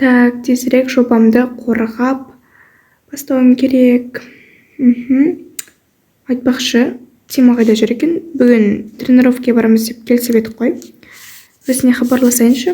Так, тезірек жобамды қорғап бастауым керек. Айтпақшы, Тима қайда жүр екен? Бүгін тренировкаға барамыз деп келісіп едік қой. Өзіне хабарласайыншы.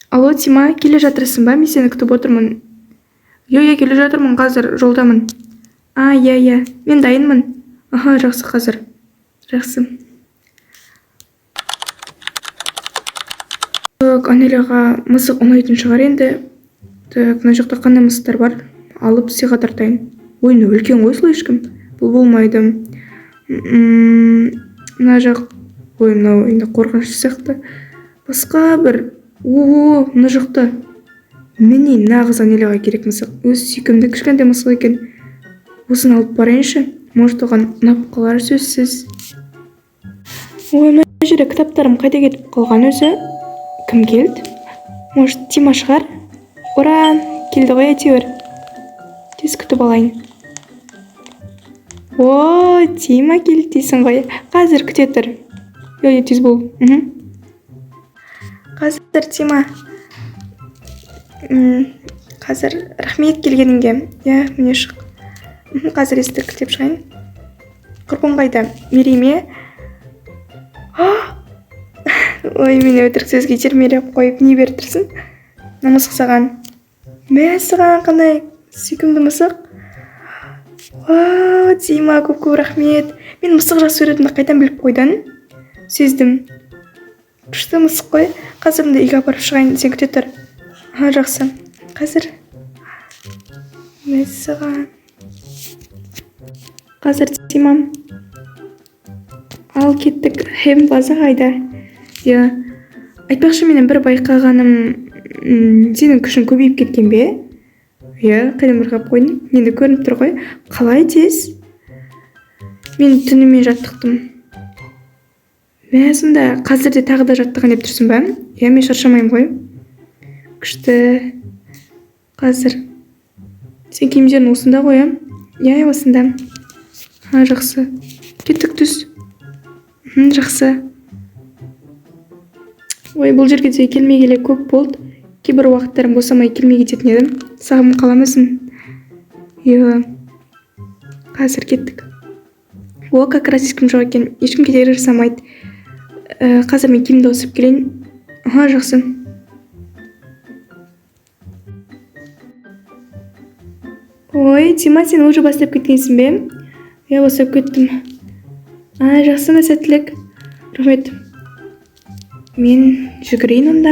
Алло, Тима, келе жатырсың ба? Мен сені күтіп отырмын. Йо, келе жатырмын, қазір жолдамын. Иә, мен дайынмын. Жақсы қазір. Жақсы. Так, Анеляға мысық ұнайтын шығар енді. Так, мына жақта қандай мысықтар бар? Алып сыйға тартайын. Ой, үлкен ғой слышкім. Бұл болмайды. Мына жақ. Ой, мынау енді қорқынышты сияқты. Басқа бір. Мына жақта. Міне нағыз Анеляға керек мысық. Өз сүйкімді кішкентай мысық екен. Осыны алып барайыншы. Может, оған ұнап қалар сөзсіз. Ой, мына жерде кітаптарым қайда кетіп қалған өзі? Кім келді? Может, Тима шығар? Ура, келді ғой әйтеуір. Тез күтіп алайын. Тима келді дейсің ғой. Қазір күте тұр. Тез бол. Қазір Тима. Қазір рахмет келгеніңге. Міне шық. Қазір естік күтеп шығайын. Құрбың қайда? Мереме? Ой, мені өтірік сөзге термелеп қойып не беріп тұрсың? Мысық саған. Саған қандай сүйкімді мысық? Тима, көп рахмет. Мен мысық жақсы көретінді қайдан біліп қойдан? Сездім. Күшті мысық қой. Қазір мұнда үйге апарып шығайын, сен күте тұр. Жақсы. Қазір. Саған. Қазір Тимам. Ал кеттік. Хем база қайда? Айтпақшы, менің бір байқағаным, сенің күшін көбейіп кеткен бе? Қайдан бір қап қойдың? Енді көрініп тұр ғой. Қалай тез? Мен түнімен жаттықтым. Сонда қазірде тағы да жаттыған деп тұрсың ба? Мен шаршамайым ғой. Күшті. Қазір. Сен киімдерің осында ғой? Осында. Жақсы. Кеттік түс. Жақсы. Ой, бұл жерге де келмей келе көп болды. Кейбір уақыттарым босамай келмей кететін едім. Сағым қаламызын. Қазір кеттік. Как раз ешкім жоқ екен. Ешкім кедергі жасамайды. Қазір мен киімді ауысып келейін. Жақсы. Ой, Тима, сен уже бастап кеткенсің бе? Бастап кеттім. Жақсы, сәттілік. Рахмет. Мен жүгірейін онда.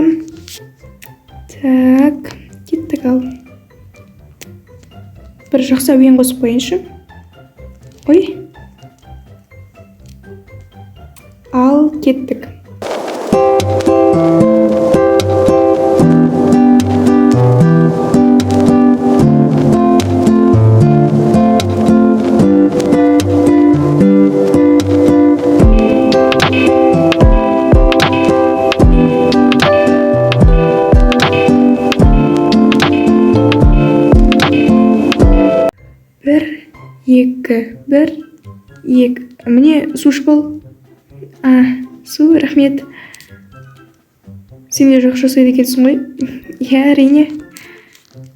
Так, кеттік ал. Бір жақсы әуен қосып қойыншы. Ой. Ал кеттік. Бір, екі. Міне су ішіп ал. Су, рахмет. Сен де жақсы жасайды екенсің ғой? Әрине.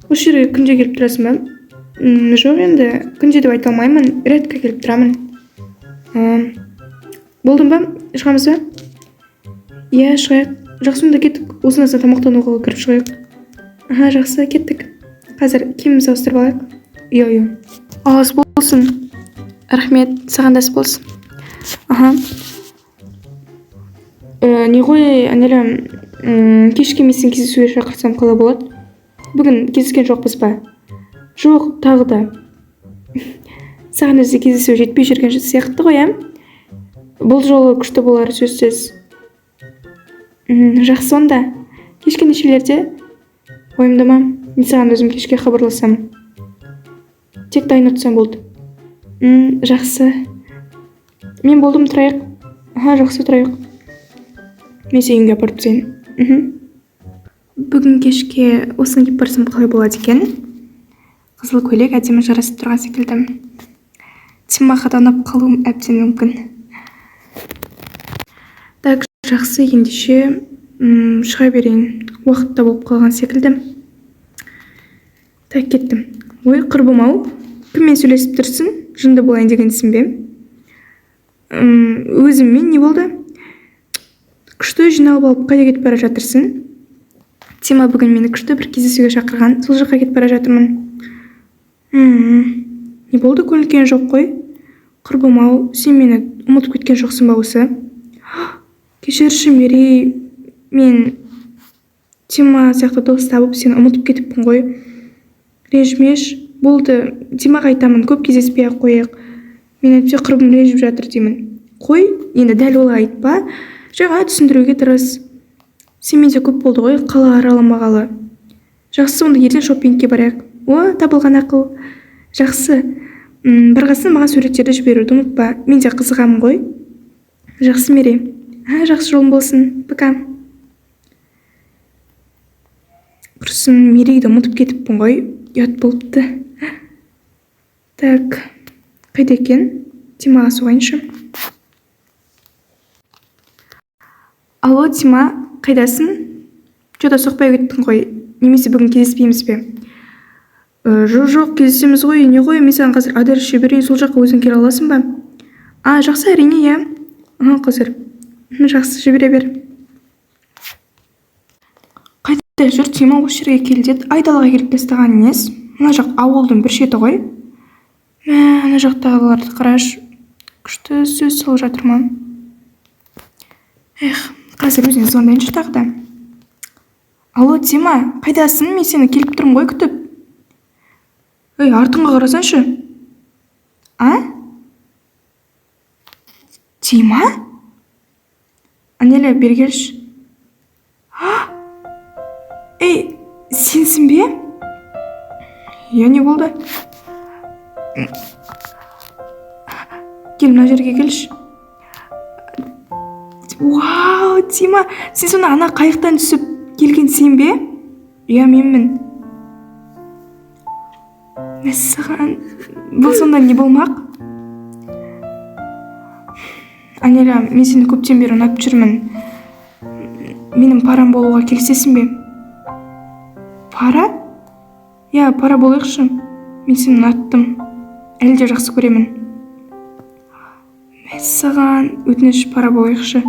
Осы жерге күнде келіп тұрасың ба? Жоқ, енді күнде деп айта алмаймын. Редко келіп тұрамын. Болдың ба? Шығамыз ба? Шығайық. Жақсы, онда кеттік. Осынаса тамақтануға кіріп шығайық. Жақсы, кеттік. Қазір киімімізді ауыстырып алайық. Ас болсын. Рахмет, саған да болсын. Не ғой, Анеля, кешке мен сені кездесуге шақырсам қалай болады? Бүгін кездескен жоқпыз ба? Жоқ, тағы да. Саған өзі кездесу жетпей жүрген сияқты ғой, Бұл жолы күшті болар сөзсіз. Жақсы онда. Кешке нешелерде? Ойымдама, мен саған өзім кешке хабарласам. Тек дайын отырсам болды. Жақсы. Мен болдым, тұрайық. Жақсы, тұрайық. Мен сен үйге апарып тастайын. Бүгін кешке осыны киіп барсам қалай болады екен? Қызыл көйлек әдемі жарасып тұрған секілді. Тимаға да ұнап қалуым әбден мүмкін. Так, Жақсы, ендеше шыға берейін. Уақытта болып қалған секілді. Так, кеттім. Ой, құрбым-ау, кіммен сөйлесіп тұрсың? Жынды болайын дегенсің бе? Өзіммен не болды? Күшті жиналып алып қайда кетіп бара жатырсың? Тима бүгін мені күшті бір кездесуге шақырған, сол жаққа кетіп бара жатырмын. Не болды, көңілген жоқ қой? Құрбым-ау, сен мені ұмытып кеткен жоқсың ба осы? Кешірші, Мерей, мен Тима сияқты дос табып сені ұмытып кетіппін ғой. Ренжімеш, болды, Тимаға айтамын, көп кездеспей-ақ қояйық. Мен әйтпесе құрбым ренжіп жатыр деймін. Қой, енді дәл олай айтпа, жаңа түсіндіруге тырыс. Сен менде көп болды ғой, қала араламағалы. Жақсы, онда ертең шоппингке барайық. О, табылған ақыл. Жақсы, барғасын маған суреттерді жіберуді ұмытпа, мен де қызығамын ғой. Жақсы, Мерей. Жақсы жолың болсын. Пока. Құрсын, Мерейді ұмытып кетіппін ғой. Ұят болыпты. Так, қайда екен? Тимаға соғайыншы. Алло, Тима, қайдасың? Жода соқпай кеттің ғой. Немесе бүгін кездеспейміз бе? Жоқ, кездесеміз ғой. Не ғой, мен саған қазір адрес жіберейін, сол жаққа өзің келе аласың ба? Жақсы, әрине, иә. Қазір. Жақсы, жібере бер. Қайда жүр, Тима, осы жерге кел деді. Айдалаға келіп тастаған нес? Мына жақ ауылдың бір шеті ғой. Ана жақтағыларды қараш. Күшті сөз салып жатыр ма? Қазір өзіне звондайыншы тағы да. Алло, Тима, қайдасың? Мен сені келіп тұрмын ғой күтіп. Артыңға қарасаншы. Тима? Анеля, бері келші. Сенсің бе? Не болды? Кел, мына жерге келші. Вау, Тима, сен сонда ана қайықтан түсіп келген сен бе? Менмін. Мәссаған, бұл сонда не болмақ? Анеля, мен сені көптен бері ұнатып жүрмін. Менің парам болуға келісесің бе? Пара? Пара болайықшы. Мен сені ұнаттым. Әлі де жақсы көремін. Мәссаған, өтініш, пара болайықшы.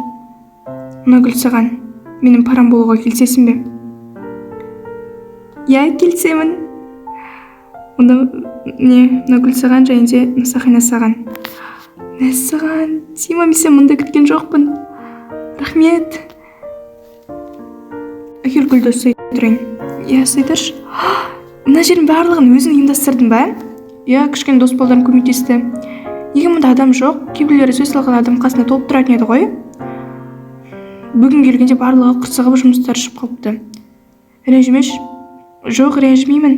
Нұгүл саған, менің парам болуға келісесің бе? Келісемін. Онда Нұгүл саған және де Нұсақина саған. Мәссаған, Тима, мен сен мұнда күткен жоқпын. Рахмет. Әкел гүлді сыйдырайын. Сыйдыршы. Мына жердің барлығын өзің ұйымдастырдың ба? Кішкене дос балдарым көмектесті. Неге мұнда адам жоқ? Кейбіреулері сөз салған адам қасында толып тұратын еді ғой. Бүгін келгенде барлығы қырсығып жұмыстар шығып қалыпты. Ренжімеш? Жоқ, ренжімеймін.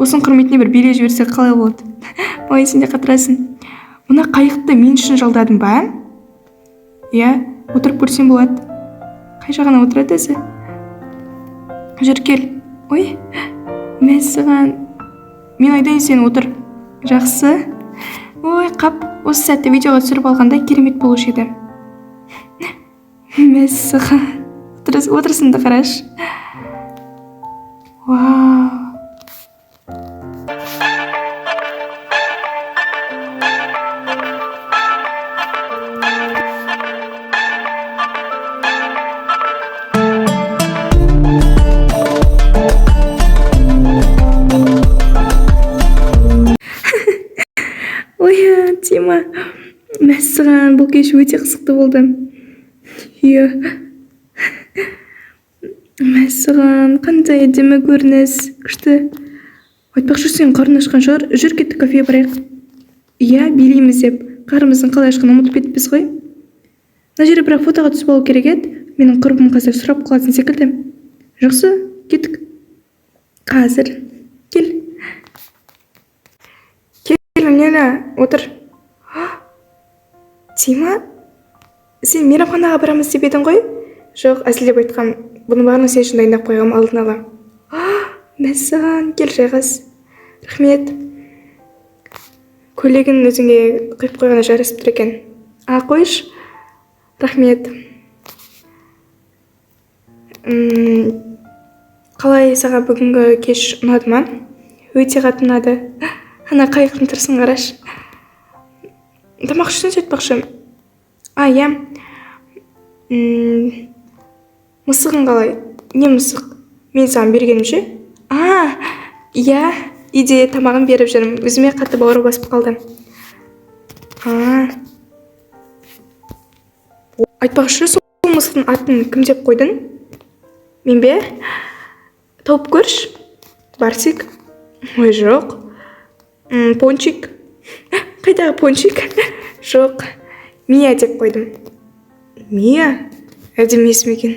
Осының құрметіне бір биле жіберсек қалай болады? Ой, сен де қатырасың. Мына қайықты мен үшін жалдадың ба? Отырып көрсем болады. Қай жағына отырады өзі? Жүр, кел. Ой, мәссаған. Мен айдайын, сен отыр. Жақсы. Ой, қап, осы сәтті видеоға түсіріп алғанда керемет болушы еді. Мәссаған. Отырсынды қараш. Вау. Тима, мәссаған, бұл кеш өте қызықты болды. Мәссаған, қандай әдемі көрініс. Күшті. Айтпақшы, сен қарның ашқан шығар, жүр кетті кафеге барайық. Билейміз деп, қарымыздың қалай ашқанын ұмытып кетіппіз ғой. Мына жерге бірақ фотоға түсіп алу керек еді. Менің құрбым қазір сұрап қалатын секілді. Жақсы, кеттік. Қазір. Кел. Анеля, отыр. Тима, сен мейрамханаға барамыз деп едің ғой? Жоқ, әзілдеп айтқам. Бұны барын сен үшін дайындап қойғам алдын ала. Мәссаған, кел жайғас. Рахмет. Көйлегін өзіңе қиып қойғаны жарасып тұр екен. Қойш. Рахмет. Қалай саған бүгінгі кеш ұнады ма? Өте қатты ұнады. Ана қайықтың тұрысын қарашы. Тамақ ішсін сөйтпақшы. Иә. Мысығың қалай? Не мысық? Мен саған бергенім ше? Иә. Үйде тамағын беріп жүрмін. Өзіме қатты бауыр басып қалды. Айтпақшы, сол мысықтың атын кім деп қойдың? Мен бе? Тауып көрші. Барсик. Ой, жоқ. Пончик. Қайдағы пончик? Жоқ. Мия деп қойдым. Мия? Әдемі есім екен.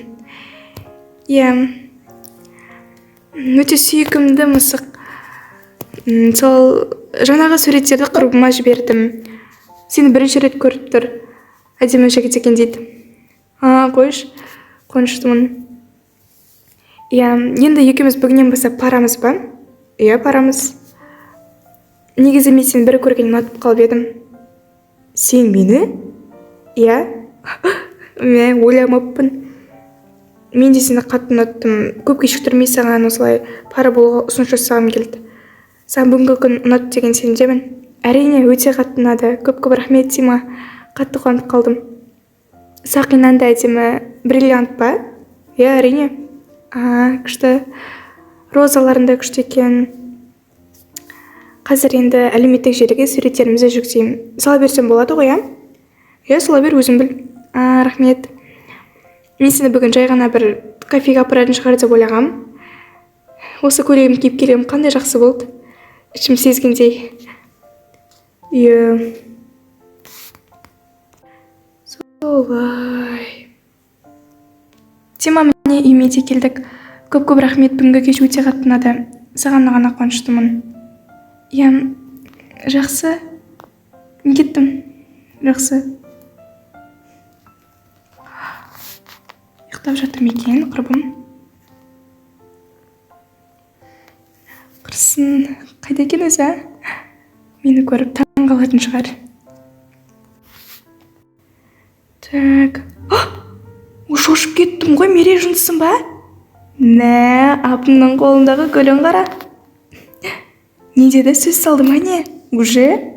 Иә. Өте сүйкімді мысық. Сол жаңағы суреттерді құрбыма жібердім. Сені бірінші рет көріп тұр. Әдемі жігіт екен дейді. Қойш. Қуаныштымын. Иә, енді екеуміз бүгіннен бастап парамыз ба? Иә, парамыз. Негізі мен сені бір көрген ұнатып қалып едім. Сен мені? Иә. Мен ойламаппын. Мен де сені қатты ұнаттым. Көп кешіктірмей саған осылай пара болуға ұсыныс жасағым келді. Саған бүгінгі күн ұнатты деген сенімдемін. Әрине, өте қатты ұнады. Көп рахмет Тима. Қатты қуанып қалдым. Сақинан да әдемі бриллиант па? Иә, әрине. Күшті. Розаларың да күшті екен. Қазір енді әлеуметтік желіге суреттерімізді жүктеймін. Сала берсем болады ғой, иә? Сала бер, өзің біл. Рахмет. Мен сені бүгін жай ғана бір кафеге апаратын шығар деп ойлағам. Осы көйлегім киіп келгенім қандай жақсы болды. Ішім сезгендей. Солай. Тима, міне үйіме де келдік. Көп рахмет, бүгінгі кеш өте қатты ұнады. Саған ғана қуаныштымын. Иә, жақсы. Мен кеттім. Жақсы. Ұйықтап жатыр ма екен, құрбым? Құрсын, қайда екен өзі? Мені көріп таң қалатын шығар. Так. Шошып кеттім ғой, мере жынсың ба? Апымның қолындағы гүлін қара. Не деді, сөз салды ма не? Уже?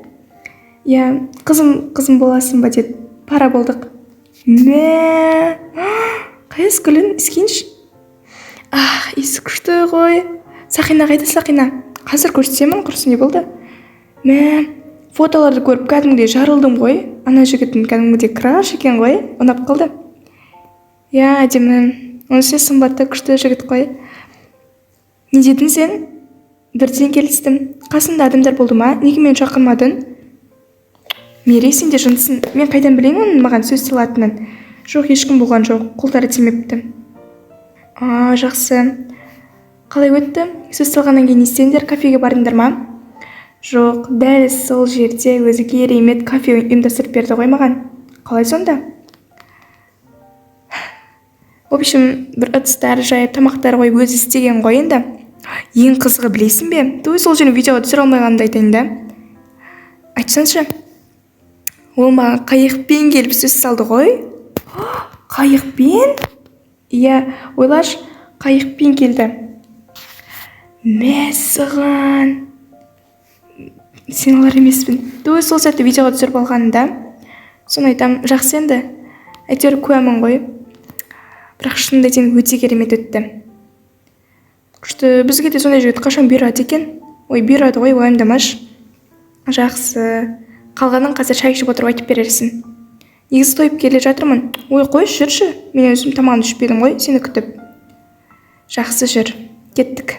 Иә, қызым боласың ба деді. Пара болдық. Қайыз гүлін іскенші? Есі күшті ғой. Сақина қайда, Сақина? Қазір көрсетемін, құрсын не болды? Фотоларды көріп кәдімгідей жарылдым ғой. Ана жігіттің кәдімгідей краш екен ғой. Ұнап қалды. Иә, әдемі. Онысы сымбатты күшті жігіт қой. Не дедің сен? Бірден келістім. Қасында адамдар болды ма? Неге мен шақырмадың? Мере, сен де жынсың. Мен қайдан білейін оның маған сөз салатынын? Жоқ, ешкім болған жоқ. Қолдары тимепті. Жақсы. Қалай өтті? Сөз салғаннан кейін не істедіңдер? Кафеге бардыңдар ма? Жоқ, дәл сол жерде өзі керемет кафе ұйымдастырып берді ғой маған. Қалай сонда? В общем, бір ыдыстар жайып, тамақтар қойып өзі істеген ғой енді. Ең қызығы білесің бе? Той сол жерін видеоға түсіре алмағанымды айтайын да. Айтсаңшы. Ол маған қайықпен келіп сөз салды ғой. Қайықпен? Иә, ойлаш, қайықпен келді. Мәсіған. Сен олар емеспін. Той сол сәтті видеоға түсіріп алғанында. Соны айтам, жақсы енді. Әйтеуір куәмін ғой. Бірақ шынында дейін өте керемет өтті. Күшті, бізге де сондай жігіт қашан бұйырады екен? Бұйырады ғой, уайымдамаш. Жақсы. Қалғанын қазір шай ішіп отырып айтып берерсің. Негізі тойып келе жатырмын. Қойшы, жүрші. Мен өзім тамағымды ішпедім ғой, сені күтіп. Жақсы, жүр. Кеттік.